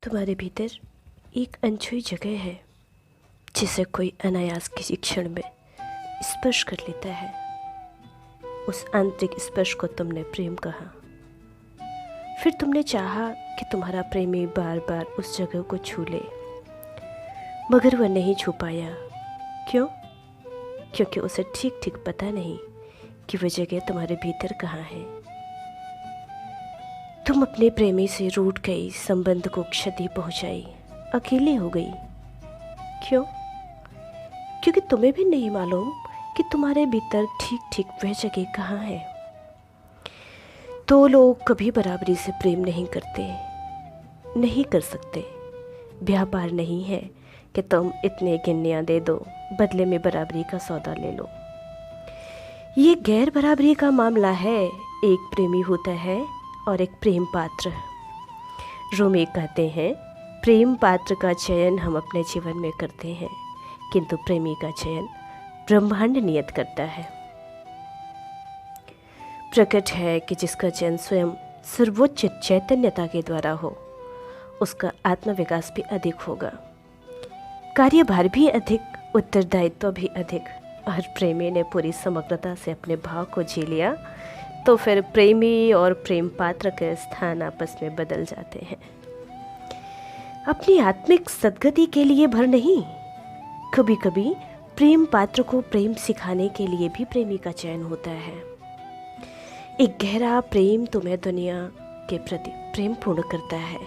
तुम्हारे भीतर एक अनछुई जगह है जिसे कोई अनायास किसी क्षण में स्पर्श कर लेता है। उस आंतरिक स्पर्श को तुमने प्रेम कहा। फिर तुमने चाहा कि तुम्हारा प्रेमी बार बार उस जगह को छू ले, मगर वह नहीं छू पाया। क्यों? क्योंकि उसे ठीक ठीक पता नहीं कि वह जगह तुम्हारे भीतर कहाँ है। तुम अपने प्रेमी से रूठ गई, संबंध को क्षति पहुंचाई, अकेली हो गई। क्यों? क्योंकि तुम्हें भी नहीं मालूम कि तुम्हारे भीतर ठीक ठीक वह जगह कहाँ है। तो लोग कभी बराबरी से प्रेम नहीं करते, नहीं कर सकते। व्यापार नहीं है कि तुम इतने गिन्नियाँ दे दो, बदले में बराबरी का सौदा ले लो। ये गैर बराबरी का मामला है। एक प्रेमी होता है और एक प्रेम पात्र। रूमी कहते हैं, प्रेम पात्र का चयन हम अपने जीवन में करते हैं, किंतु प्रेमी का चयन ब्रह्मांड नियत करता है। प्रकट है कि जिसका चयन स्वयं सर्वोच्च चैतन्यता के द्वारा हो, उसका आत्मविकास भी अधिक होगा, कार्यभार भी अधिक, उत्तरदायित्व भी अधिक। और प्रेमी ने पूरी समग्रता से अपने भाव को जी लिया तो फिर प्रेमी और प्रेम पात्र के स्थान आपस में बदल जाते हैं। अपनी आत्मिक सद्गति के लिए भर नहीं, कभी कभी प्रेम पात्र को प्रेम सिखाने के लिए भी प्रेमी का चयन होता है। एक गहरा प्रेम तुम्हें दुनिया के प्रति प्रेम पूर्ण करता है।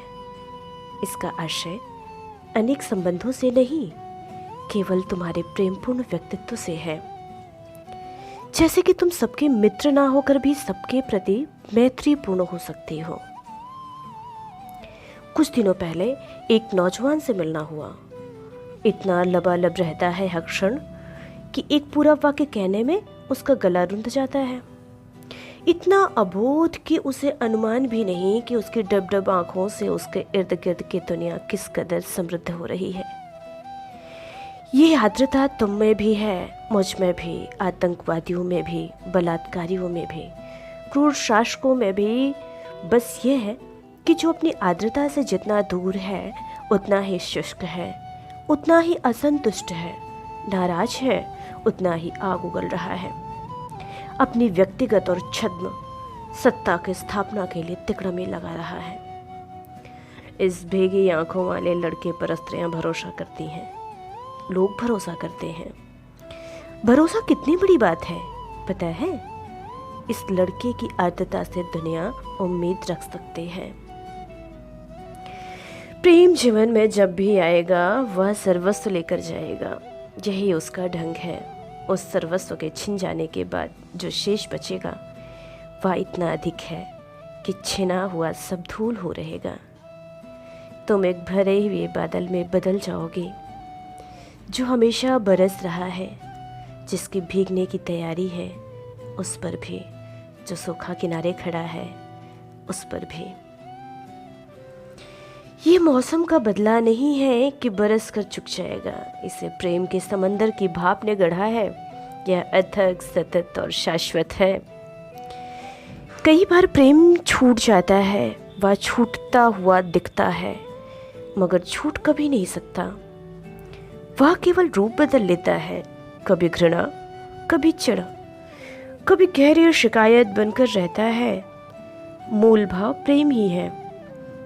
इसका आशय अनेक संबंधों से नहीं, केवल तुम्हारे प्रेमपूर्ण व्यक्तित्व से है। जैसे कि तुम सबके मित्र ना होकर भी सबके प्रति मैत्रीपूर्ण हो सकती हो। कुछ दिनों पहले एक नौजवान से मिलना हुआ। इतना लबालब रहता है हर क्षण कि एक पूरा वाक्य कहने में उसका गला रुंध जाता है। इतना अबोध कि उसे अनुमान भी नहीं कि उसकी डब-डब आंखों से उसके इर्द गिर्द की दुनिया किस कदर समृद्ध हो रही है। ये आर्द्रता तुम में भी है, मुझ में भी, आतंकवादियों में भी, बलात्कारियों में भी, क्रूर शासकों में भी। बस ये है कि जो अपनी आर्द्रता से जितना दूर है उतना ही शुष्क है, उतना ही असंतुष्ट है, नाराज है, उतना ही आग उगल रहा है। अपनी व्यक्तिगत और छद्म सत्ता की स्थापना के लिए तिकड़म लगा रहा है। इस भीगी आंखों वाले लड़के पर स्त्रियां भरोसा करती हैं, लोग भरोसा करते हैं। भरोसा कितनी बड़ी बात है पता है? इस लड़के की आर्द्रता से दुनिया उम्मीद रख सकते हैं। प्रेम जीवन में जब भी आएगा वह सर्वस्व लेकर जाएगा, यही उसका ढंग है। उस सर्वस्व के छिन जाने के बाद जो शेष बचेगा वह इतना अधिक है कि छिना हुआ सब धूल हो रहेगा। तुम एक भरे हुए बादल में बदल जाओगे जो हमेशा बरस रहा है, जिसकी भीगने की तैयारी है, उस पर भी, जो सूखा किनारे खड़ा है उस पर भी। ये मौसम का बदला नहीं है कि बरस कर चुक जाएगा। इसे प्रेम के समंदर की भाप ने गढ़ा है। यह अथक, सतत और शाश्वत है। कई बार प्रेम छूट जाता है, वह छूटता हुआ दिखता है, मगर छूट कभी नहीं सकता। वह केवल रूप बदल लेता है, कभी घृणा, कभी चिढ़, कभी गहरी शिकायत बनकर रहता है। मूल भाव प्रेम ही है।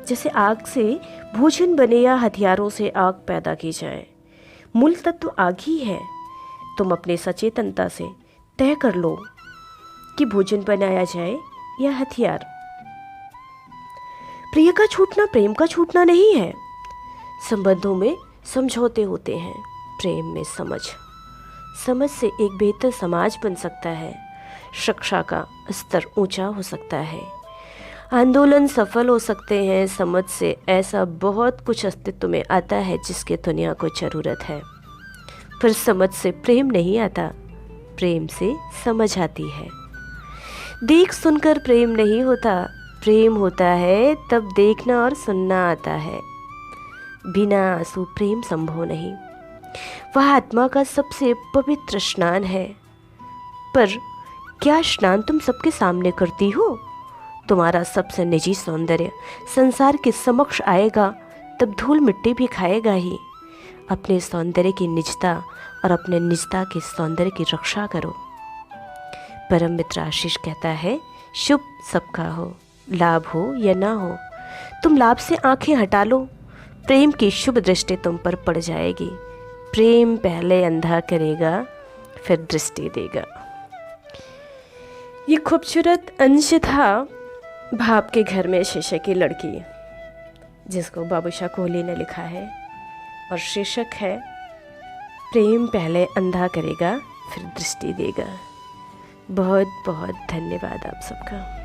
जैसे आग से भोजन बने या हथियारों से आग पैदा की जाए, मूल तत्व आग ही है। तुम अपने सचेतनता से तय कर लो कि भोजन बनाया जाए या हथियार। प्रिय का छूटना प्रेम का छूटना नहीं है। संबंधों में समझौते होते हैं, प्रेम में समझ से एक बेहतर समाज बन सकता है। शिक्षा का स्तर ऊंचा हो सकता है, आंदोलन सफल हो सकते हैं। समझ से ऐसा बहुत कुछ अस्तित्व में आता है जिसके दुनिया को जरूरत है। पर समझ से प्रेम नहीं आता, प्रेम से समझ आती है। देख सुनकर प्रेम नहीं होता, प्रेम होता है तब देखना और सुनना आता है। बिना आंसू प्रेम संभव नहीं। वह आत्मा का सबसे पवित्र स्नान है। पर क्या स्नान तुम सबके सामने करती हो? तुम्हारा सबसे निजी सौंदर्य संसार के समक्ष आएगा तब धूल मिट्टी भी खाएगा ही। अपने सौंदर्य की निजता और अपने निजता के सौंदर्य की रक्षा करो। परम मित्र आशीष कहता है, शुभ सबका हो, लाभ हो या ना हो, तुम लाभ से आंखें हटा लो, प्रेम की शुभ दृष्टि तुम पर पड़ जाएगी। प्रेम पहले अंधा करेगा, फिर दृष्टि देगा। ये खूबसूरत अंश था भाप के घर में शीशे की लड़की, जिसको बाबूशाह कोहली ने लिखा है, और शीर्षक है प्रेम पहले अंधा करेगा, फिर दृष्टि देगा। बहुत बहुत धन्यवाद आप सबका।